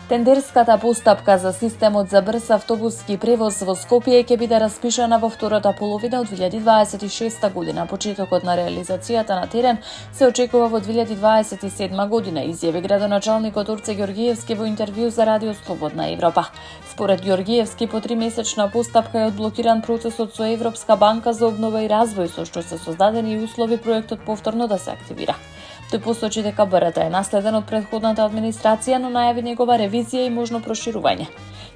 Тендерската постапка за системот за брз автобуски превоз во Скопје ќе биде распишана во втората половина од 2026 година. Почетокот на реализацијата на терен се очекува во 2027 година, изјави градоначалникот Орце Ѓоргиевски во интервју за Радио Слободна Европа. Според Ѓоргиевски, по 3-месечна постапка е одблокиран процесот со Европска банка за обнова и развој, со што се создадени и услови проектот повторно да се активира. Тој посочи дека БРТ е наследен од претходната администрација, но најави негова ревизија и можно проширување.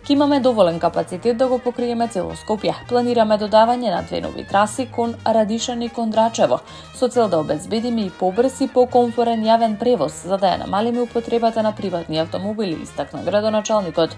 Ке имаме доволен капацитет да го покриеме цело Скопје. Планираме додавање на 2 нови траси кон Радишани и кон Драчево, со цел да обезбедиме и побрз и покомфорен јавен превоз, за да ја намалиме употребата на приватни автомобили, истакна градоначалникот.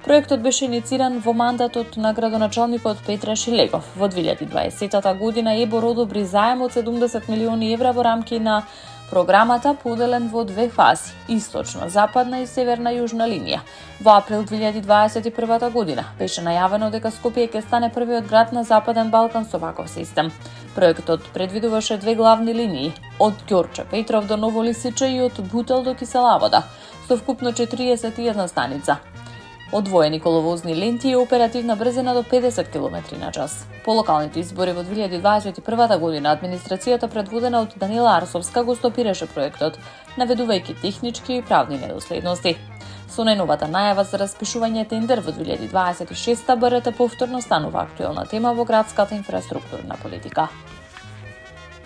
Проектот беше инициран во мандатот на градоначалникот Петре Шилегов. Во 2020 година ЕБОР одобри заем од 70 милиони евра во рамки на програмата, поделен во 2 фази – источна, западна и северна јужна линија. Во април 2021 година беше најавено дека Скопје ќе стане првиот град на Западен Балкан со ваков систем. Проектот предвидуваше 2 главни линии – од Ѓорче Петров до Ново Лисиче и од Бутел до Киселавода, со вкупно 41 станица, одвоени коловозни ленти и оперативна брзина до 50 км/час. По локалните избори во 2021 година администрацијата предводена од Данила Арсовска го стопираше проектот, наведувајќи технички и правни недоследности. Со најновата најава за распишување тендер во 2026 БРТ повторно станува актуелна тема во градската инфраструктурна политика.